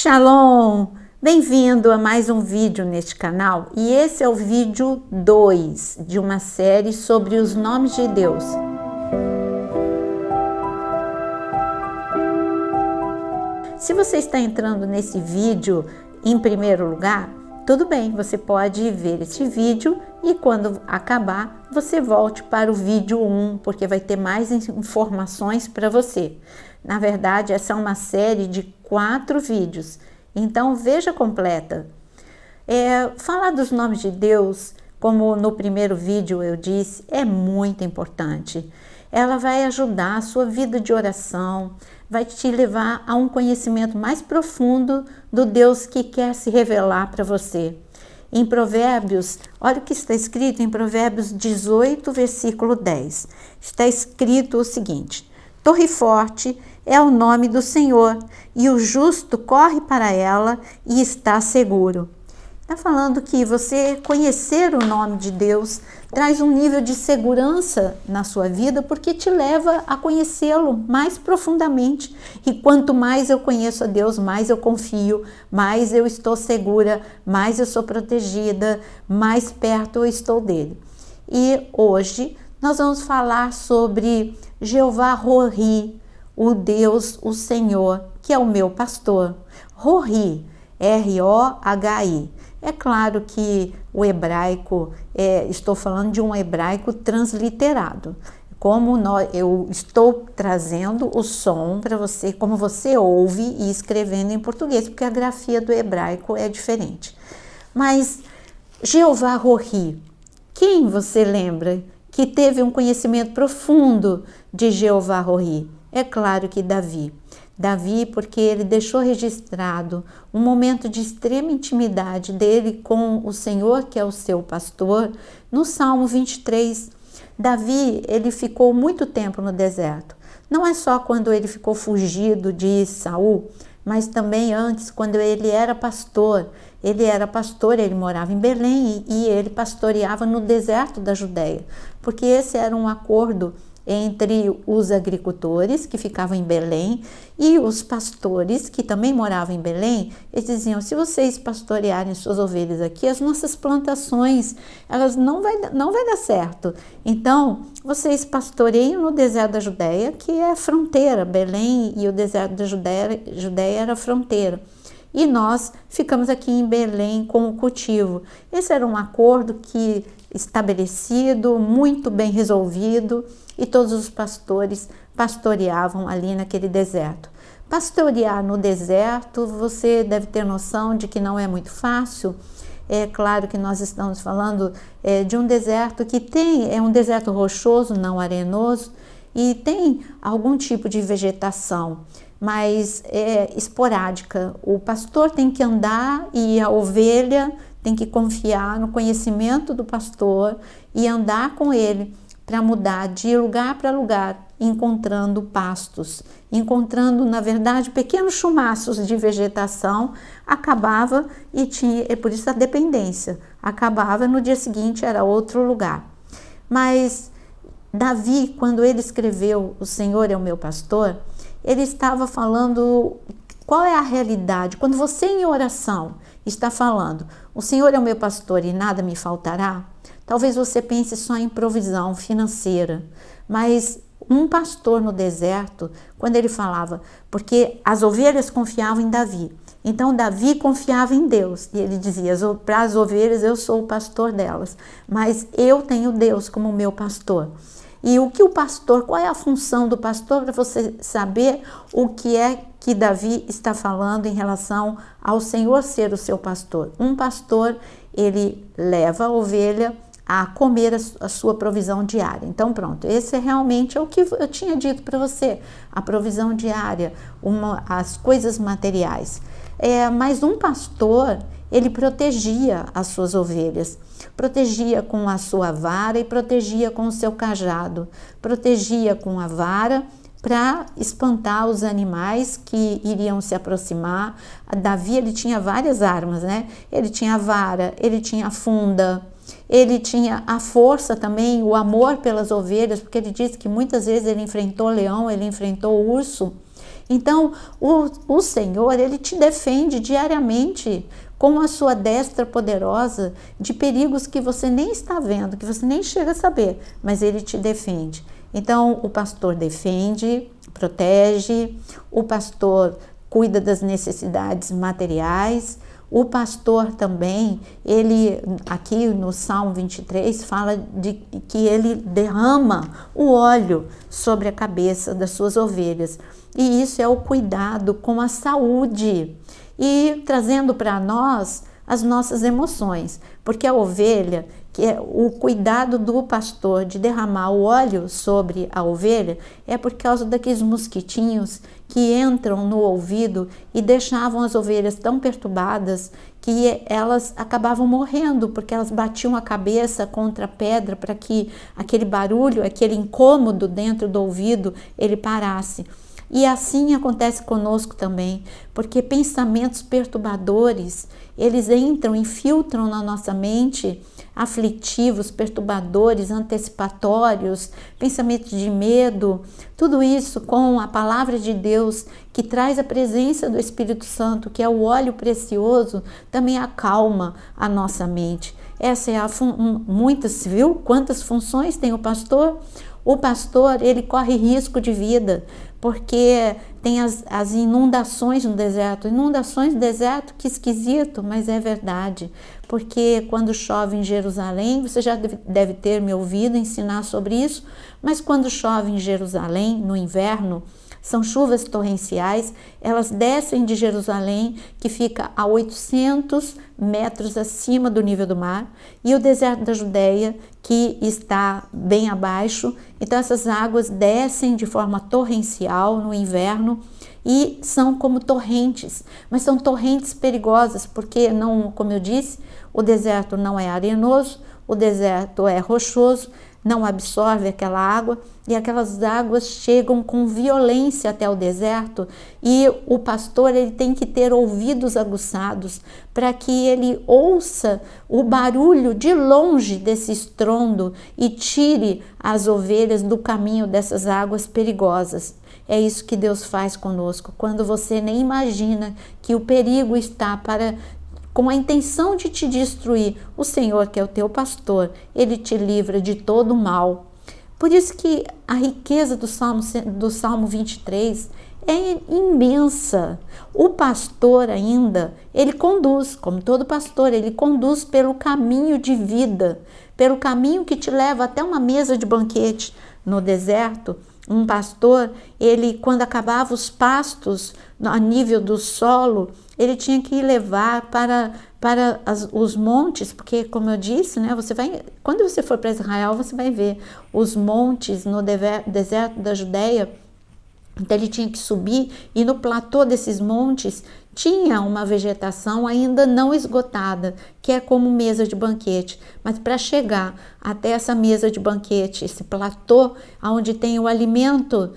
Shalom! Bem-vindo a mais um vídeo neste canal e esse é o vídeo 2 de uma série sobre os nomes de Deus. Se você está entrando nesse vídeo em primeiro lugar, tudo bem, você pode ver este vídeo e quando acabar você volte para o vídeo 1, porque vai ter mais informações para você. Na verdade, essa é uma série de 4 vídeos, então veja completa. Falar dos nomes de Deus, como no primeiro vídeo eu disse, é muito importante. Ela vai ajudar a sua vida de oração, vai te levar a um conhecimento mais profundo do Deus que quer se revelar para você. Em Provérbios, olha o que está escrito em Provérbios 18, versículo 10. Está escrito o seguinte: Torre forte é o nome do Senhor, e o justo corre para ela e está seguro. Está falando que você conhecer o nome de Deus traz um nível de segurança na sua vida, porque te leva a conhecê-lo mais profundamente. E quanto mais eu conheço a Deus, mais eu confio, mais eu estou segura, mais eu sou protegida, mais perto eu estou dele. E hoje nós vamos falar sobre Jeová Roi, o Deus, o Senhor, que é o meu pastor. Roi, R-O-H-I. É claro que o hebraico, estou falando de um hebraico transliterado. Como eu estou trazendo o som para você, como você ouve e escrevendo em português, porque a grafia do hebraico é diferente. Mas Jeová Roi, quem você lembra que teve um conhecimento profundo de Jeová Roi? É claro que Davi. Davi, porque ele deixou registrado um momento de extrema intimidade dele com o Senhor, que é o seu pastor, no Salmo 23. Davi, ele ficou muito tempo no deserto. Não é só quando ele ficou fugido de Saul, mas também antes, quando ele era pastor. Ele morava em Belém e ele pastoreava no deserto da Judéia, porque esse era um acordo entre os agricultores que ficavam em Belém e os pastores que também moravam em Belém. Eles diziam: se vocês pastorearem suas ovelhas aqui, as nossas plantações elas não vai dar certo. Então vocês pastoreiam no deserto da Judéia, que é fronteira. Belém e o deserto da Judéia era fronteira. E nós ficamos aqui em Belém com o cultivo. Esse era um acordo que estabelecido, muito bem resolvido, e todos os pastores pastoreavam ali naquele deserto. Pastorear no deserto, você deve ter noção de que não é muito fácil. É claro que nós estamos falando de um deserto que é um deserto rochoso, não arenoso, e tem algum tipo de vegetação, mas é esporádica. O pastor tem que andar e a ovelha tem que confiar no conhecimento do pastor e andar com ele para mudar de lugar para lugar, encontrando pastos, encontrando, na verdade, pequenos chumaços de vegetação. Acabava e tinha, por isso a dependência, acabava, no dia seguinte era outro lugar. Mas Davi, quando ele escreveu "O Senhor é o meu pastor", ele estava falando qual é a realidade. Quando você em oração está falando "O Senhor é o meu pastor e nada me faltará", talvez você pense só em provisão financeira, mas um pastor no deserto, quando ele falava, porque as ovelhas confiavam em Davi, então Davi confiava em Deus, e ele dizia: para as ovelhas eu sou o pastor delas, mas eu tenho Deus como meu pastor. E o que o pastor, qual é a função do pastor, para você saber o que é que Davi está falando em relação ao Senhor ser o seu pastor. Um pastor, ele leva a ovelha a comer a sua provisão diária. Então pronto, esse é realmente o que eu tinha dito para você, a provisão diária, as coisas materiais. Mas um pastor, ele protegia as suas ovelhas, protegia com a sua vara e protegia com o seu cajado, protegia com a vara para espantar os animais que iriam se aproximar. Davi, ele tinha várias armas, né? Ele tinha a vara, ele tinha a funda, ele tinha a força também, o amor pelas ovelhas, porque ele disse que muitas vezes ele enfrentou leão, ele enfrentou urso, Então, o Senhor, Ele te defende diariamente com a sua destra poderosa de perigos que você nem está vendo, que você nem chega a saber, mas Ele te defende. Então, o pastor defende, protege, o pastor cuida das necessidades materiais, o pastor também, ele aqui no Salmo 23 fala de que ele derrama o óleo sobre a cabeça das suas ovelhas. E isso é o cuidado com a saúde e trazendo para nós as nossas emoções, porque a ovelha, que é o cuidado do pastor de derramar o óleo sobre a ovelha, é por causa daqueles mosquitinhos que entram no ouvido e deixavam as ovelhas tão perturbadas que elas acabavam morrendo, porque elas batiam a cabeça contra a pedra para que aquele barulho, aquele incômodo dentro do ouvido, ele parasse. E assim acontece conosco também, porque pensamentos perturbadores, eles entram, infiltram na nossa mente, aflitivos, perturbadores, antecipatórios, pensamentos de medo, tudo isso com a palavra de Deus, que traz a presença do Espírito Santo, que é o óleo precioso, também acalma a nossa mente. Essa é muitas, viu? Quantas funções tem o pastor? O pastor, ele corre risco de vida, porque tem as inundações no deserto. Inundações no deserto, que esquisito, mas é verdade. Porque quando chove em Jerusalém, você já deve ter me ouvido ensinar sobre isso, mas quando chove em Jerusalém, no inverno, são chuvas torrenciais, elas descem de Jerusalém, que fica a 800 metros acima do nível do mar, e o deserto da Judéia, que está bem abaixo. Então essas águas descem de forma torrencial no inverno e são como torrentes, mas são torrentes perigosas, porque não, como eu disse, o deserto não é arenoso, o deserto é rochoso, não absorve aquela água, e aquelas águas chegam com violência até o deserto, e o pastor, ele tem que ter ouvidos aguçados para que ele ouça o barulho de longe desse estrondo e tire as ovelhas do caminho dessas águas perigosas. É isso que Deus faz conosco, quando você nem imagina que o perigo está com a intenção de te destruir. O Senhor, que é o teu pastor, ele te livra de todo o mal. Por isso que a riqueza do Salmo 23 é imensa. O pastor ainda, ele conduz, como todo pastor, ele conduz pelo caminho de vida, pelo caminho que te leva até uma mesa de banquete no deserto. Um pastor, ele, quando acabava os pastos a nível do solo, ele tinha que levar para os montes, porque, como eu disse, né, quando você for para Israel, você vai ver os montes no deserto da Judéia. Então ele tinha que subir, e no platô desses montes tinha uma vegetação ainda não esgotada, que é como mesa de banquete. Mas para chegar até essa mesa de banquete, esse platô onde tem o alimento,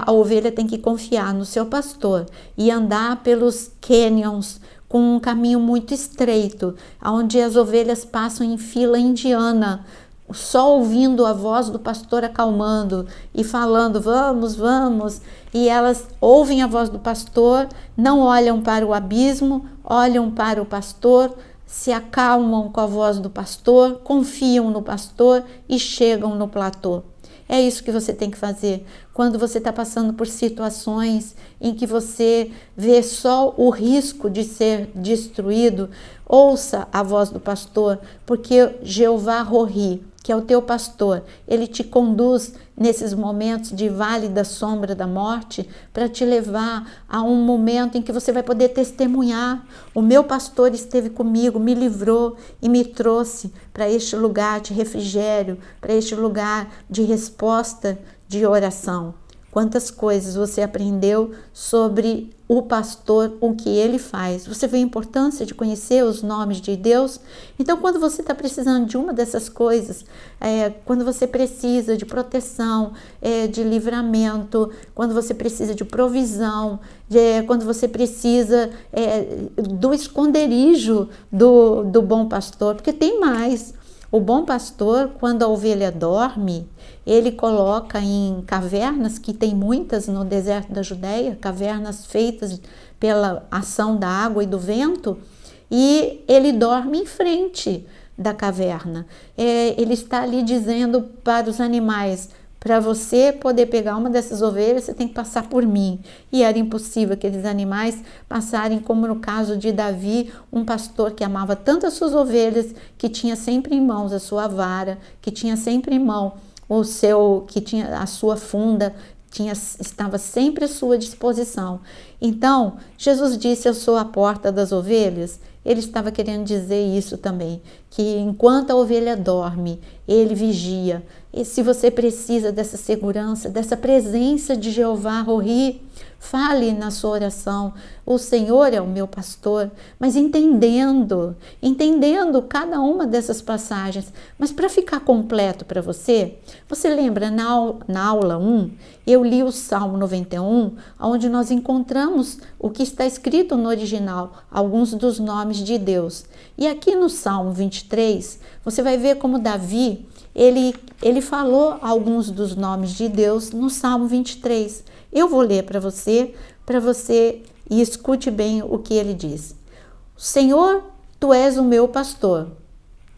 a ovelha tem que confiar no seu pastor e andar pelos canyons, com um caminho muito estreito, onde as ovelhas passam em fila indiana, só ouvindo a voz do pastor acalmando e falando, vamos, vamos, e elas ouvem a voz do pastor, não olham para o abismo, olham para o pastor, se acalmam com a voz do pastor, confiam no pastor e chegam no platô. É isso que você tem que fazer quando você está passando por situações em que você vê só o risco de ser destruído. Ouça a voz do pastor, porque Jeová Roi, que é o teu pastor, ele te conduz nesses momentos de vale da sombra da morte para te levar a um momento em que você vai poder testemunhar. O meu pastor esteve comigo, me livrou e me trouxe para este lugar de refrigério, para este lugar de resposta de oração. Quantas coisas você aprendeu sobre o pastor, o que ele faz. Você vê a importância de conhecer os nomes de Deus? Então, quando você está precisando de uma dessas coisas, quando você precisa de proteção, de livramento, quando você precisa de provisão, quando você precisa do esconderijo do bom pastor, porque tem mais. O bom pastor, quando a ovelha dorme, ele coloca em cavernas, que tem muitas no deserto da Judéia, cavernas feitas pela ação da água e do vento, e ele dorme em frente da caverna. Ele está ali dizendo para os animais: para você poder pegar uma dessas ovelhas, você tem que passar por mim. E era impossível aqueles animais passarem, como no caso de Davi, um pastor que amava tanto as suas ovelhas, que tinha sempre em mãos a sua vara, que tinha sempre em mão que tinha a sua funda, estava sempre à sua disposição. Então, Jesus disse: eu sou a porta das ovelhas. Ele estava querendo dizer isso também, que enquanto a ovelha dorme, ele vigia. E se você precisa dessa segurança, dessa presença de Jeová Rohi, fale na sua oração: o Senhor é o meu pastor, mas entendendo cada uma dessas passagens. Mas para ficar completo para você lembra na aula 1, eu li o Salmo 91, onde nós encontramos o que está escrito no original, alguns dos nomes de Deus. E aqui no Salmo 23, você vai ver como Davi, ele falou alguns dos nomes de Deus no Salmo 23. Eu vou ler para você e escute bem o que ele diz. Senhor, tu és o meu pastor,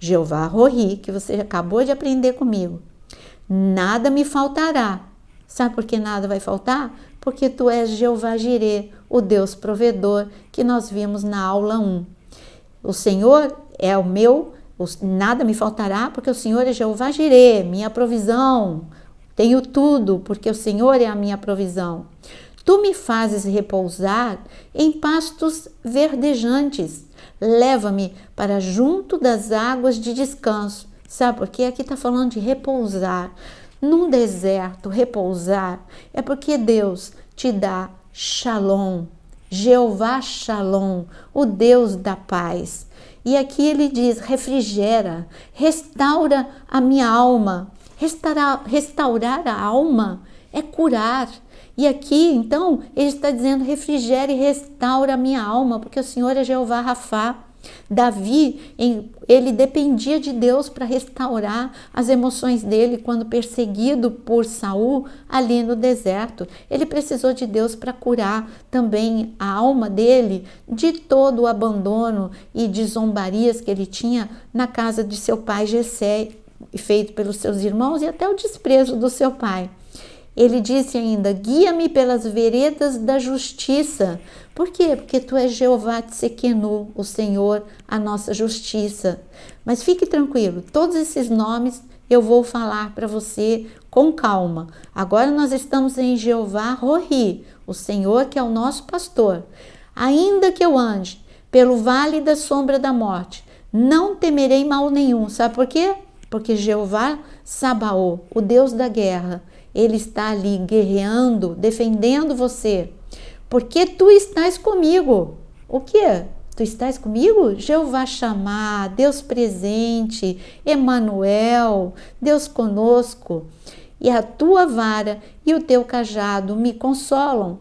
Jeová Rohi, que você acabou de aprender comigo. Nada me faltará. Sabe por que nada vai faltar? Porque tu és Jeová Jireh, o Deus provedor, que nós vimos na aula 1. O Senhor é o meu, nada me faltará, porque o Senhor é Jeová Jireh, minha provisão. Tenho tudo, porque o Senhor é a minha provisão. Tu me fazes repousar em pastos verdejantes. Leva-me para junto das águas de descanso. Sabe por quê? Aqui está falando de repousar. Num deserto, repousar é porque Deus te dá Shalom, Jeová Shalom, o Deus da paz. E aqui ele diz: refrigera, restaura a minha alma. Restaurar a alma é curar. E aqui, então, ele está dizendo: refrigera e restaura a minha alma, porque o Senhor é Jeová Rafá. Davi, ele dependia de Deus para restaurar as emoções dele quando perseguido por Saul ali no deserto. Ele precisou de Deus para curar também a alma dele de todo o abandono e de zombarias que ele tinha na casa de seu pai Jessé, feito pelos seus irmãos, e até o desprezo do seu pai. Ele disse ainda: guia-me pelas veredas da justiça. Por quê? Porque tu és Jeová Tsequenu, o Senhor, a nossa justiça. Mas fique tranquilo, todos esses nomes eu vou falar para você com calma. Agora nós estamos em Jeová Rohi, o Senhor que é o nosso pastor. Ainda que eu ande pelo vale da sombra da morte, não temerei mal nenhum. Sabe por quê? Porque Jeová Sabaô, o Deus da guerra, ele está ali guerreando, defendendo você. Porque tu estás comigo. O quê? Tu estás comigo? Jeová Shammah, Deus presente, Emanuel, Deus conosco. E a tua vara e o teu cajado me consolam.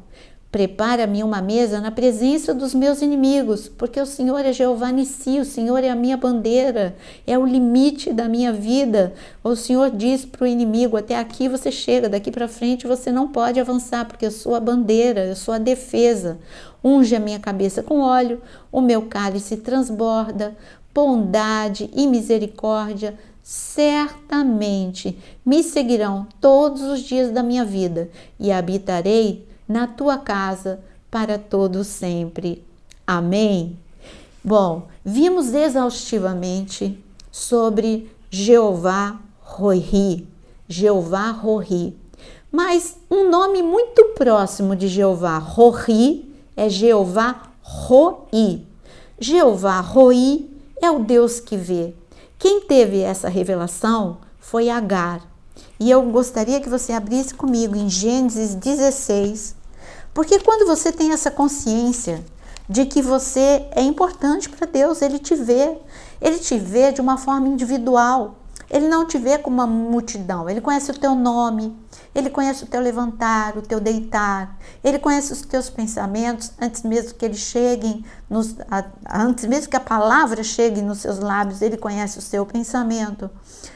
Prepara-me uma mesa na presença dos meus inimigos, porque o Senhor é Jeová Nissi, o Senhor é a minha bandeira, é o limite da minha vida. O Senhor diz para o inimigo: até aqui você chega, daqui para frente você não pode avançar, porque eu sou a bandeira, eu sou a defesa. Unge a minha cabeça com óleo, o meu cálice transborda, bondade e misericórdia certamente me seguirão todos os dias da minha vida, e habitarei na tua casa para todo sempre. Amém? Bom, vimos exaustivamente sobre Jeová Rohi, mas um nome muito próximo de Jeová Rohi é Jeová Roi. Jeová Roi é o Deus que vê. Quem teve essa revelação foi Agar. E eu gostaria que você abrisse comigo em Gênesis 16, porque quando você tem essa consciência de que você é importante para Deus, Ele te vê de uma forma individual, Ele não te vê como uma multidão, Ele conhece o teu nome, Ele conhece o teu levantar, o teu deitar. Ele conhece os teus pensamentos antes mesmo que eles cheguem, antes mesmo que a palavra chegue nos seus lábios, ele conhece o seu pensamento.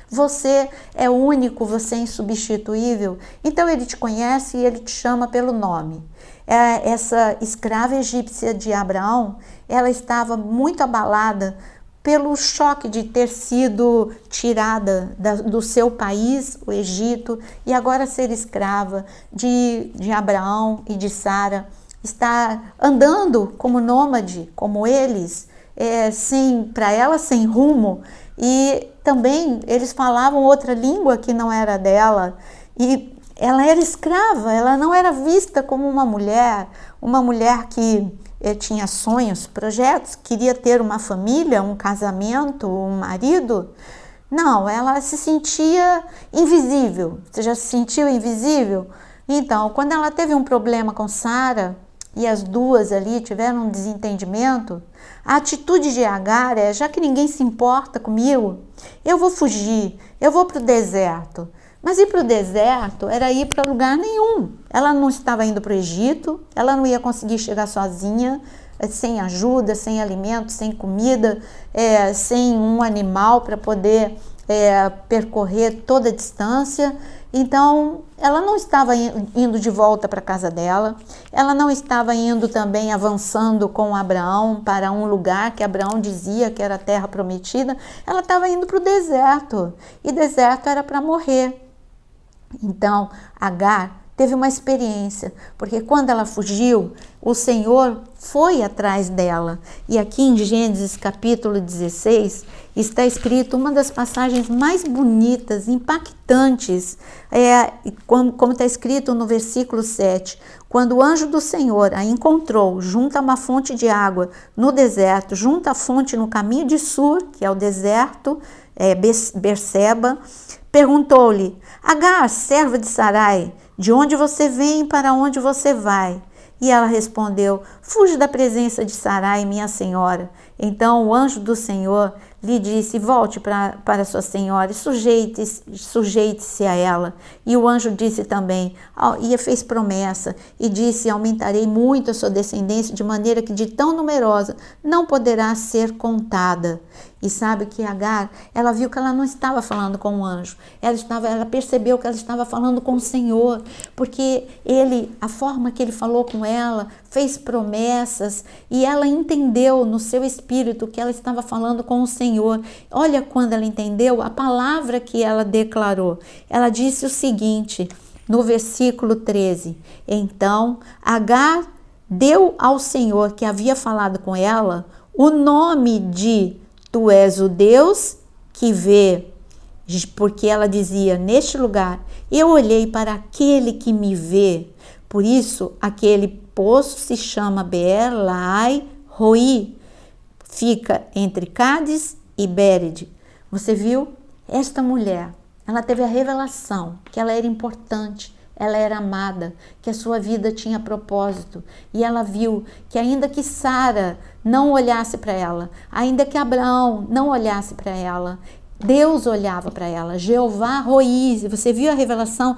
Você é único, você é insubstituível. Então ele te conhece e ele te chama pelo nome. Essa escrava egípcia de Abraão, ela estava muito abalada pelo choque de ter sido tirada do seu país, o Egito, e agora ser escrava de Abraão e de Sara, estar andando como nômade, como eles, para ela sem rumo, e também eles falavam outra língua que não era dela, e ela era escrava, ela não era vista como uma mulher que tinha sonhos, projetos, queria ter uma família, um casamento, um marido. Não, ela se sentia invisível. Você já se sentiu invisível? Então, quando ela teve um problema com Sara e as duas ali tiveram um desentendimento, a atitude de Agar já que ninguém se importa comigo, eu vou fugir, eu vou para o deserto. Mas ir para o deserto era ir para lugar nenhum. Ela não estava indo para o Egito, ela não ia conseguir chegar sozinha, sem ajuda, sem alimento, sem comida, sem um animal para poder percorrer toda a distância. Então, ela não estava indo de volta para a casa dela, ela não estava indo também avançando com Abraão para um lugar que Abraão dizia que era a terra prometida, ela estava indo para o deserto, e deserto era para morrer. Então, Agar teve uma experiência, porque quando ela fugiu, o Senhor foi atrás dela. E aqui em Gênesis capítulo 16, está escrito uma das passagens mais bonitas, impactantes, como está escrito no versículo 7. Quando o anjo do Senhor a encontrou junto a uma fonte de água no deserto, junto à fonte no caminho de Sur, que é o deserto, Berseba, perguntou-lhe: Agar, serva de Sarai, de onde você vem e para onde você vai? E ela respondeu: fuge da presença de Sarai, minha senhora. Então o anjo do Senhor lhe disse: volte para sua senhora e sujeite-se a ela. E o anjo disse também, e fez promessa, e disse: aumentarei muito a sua descendência, de maneira que de tão numerosa não poderá ser contada. E sabe que Agar, ela viu que ela não estava falando com o anjo, ela percebeu que ela estava falando com o Senhor, porque a forma que ele falou com ela, fez promessas, e ela entendeu no seu espírito que ela estava falando com o Senhor. Olha quando ela entendeu a palavra que ela declarou. Ela disse o seguinte, no versículo 13, então Agar deu ao Senhor que havia falado com ela o nome de Tu és o Deus que vê, porque ela dizia, neste lugar, eu olhei para aquele que me vê. Por isso, aquele poço se chama Beer Lahai Roi, fica entre Cádiz e Bered. Você viu? Esta mulher, ela teve a revelação que ela era importante, ela era amada, que a sua vida tinha propósito. E ela viu que ainda que Sara não olhasse para ela, ainda que Abraão não olhasse para ela, Deus olhava para ela. Jeová Roi, você viu a revelação?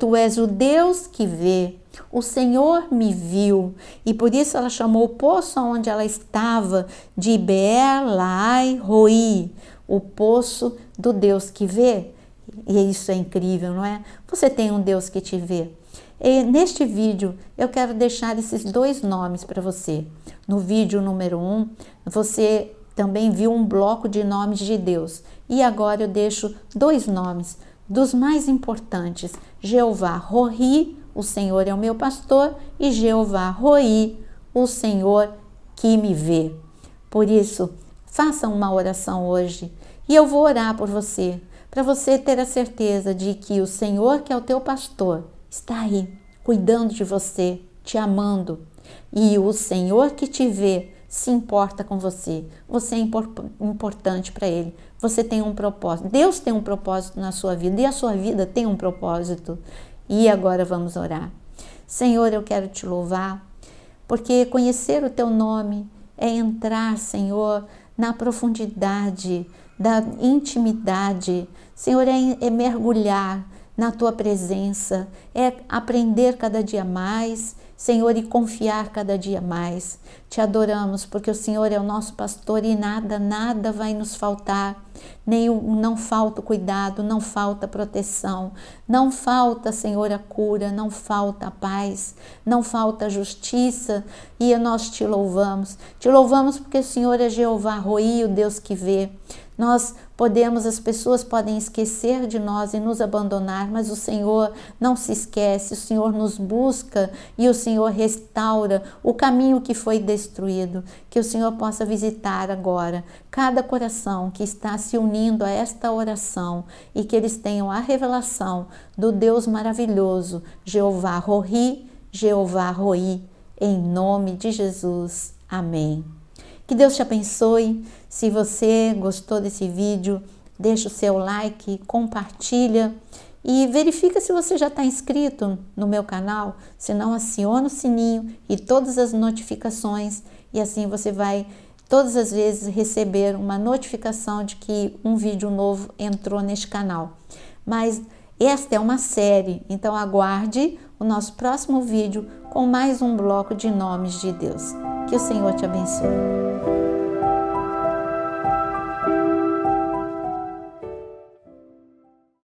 Tu és o Deus que vê. O Senhor me viu. E por isso ela chamou o poço onde ela estava de Beer Lahai Roi, o poço do Deus que vê. E isso é incrível, não é? Você tem um Deus que te vê. E neste vídeo, eu quero deixar esses dois nomes para você. No vídeo número 1, você também viu um bloco de nomes de Deus. E agora eu deixo dois nomes, dos mais importantes. Jeová Roi, o Senhor é o meu pastor, e Jeová Roi, o Senhor que me vê. Por isso, faça uma oração hoje. E eu vou orar por você, para você ter a certeza de que o Senhor, que é o teu pastor, está aí, cuidando de você, te amando. E o Senhor que te vê se importa com você. Você é importante para Ele. Você tem um propósito. Deus tem um propósito na sua vida e a sua vida tem um propósito. E agora vamos orar. Senhor, eu quero te louvar, porque conhecer o teu nome é entrar, Senhor, na profundidade da intimidade. Senhor, é mergulhar na tua presença, é aprender cada dia mais, Senhor, e confiar cada dia mais. Te adoramos porque o Senhor é o nosso pastor e nada vai nos faltar. Não falta o cuidado, não falta a proteção, não falta, Senhor, a cura, não falta a paz, não falta a justiça, e nós te louvamos. Te louvamos porque o Senhor é Jeová Roi, o Deus que vê. As pessoas podem esquecer de nós e nos abandonar, mas o Senhor não se esquece, o Senhor nos busca e o Senhor restaura o caminho que foi destruído. Que o Senhor possa visitar agora cada coração que está se unindo a esta oração e que eles tenham a revelação do Deus maravilhoso, Jeová Roi, Jeová Roi, em nome de Jesus. Amém. Que Deus te abençoe. Se você gostou desse vídeo, deixa o seu like, compartilha e verifica se você já está inscrito no meu canal. Se não, aciona o sininho e todas as notificações, e assim você vai todas as vezes receber uma notificação de que um vídeo novo entrou neste canal. Mas esta é uma série, então aguarde o nosso próximo vídeo com mais um bloco de nomes de Deus. Que o Senhor te abençoe.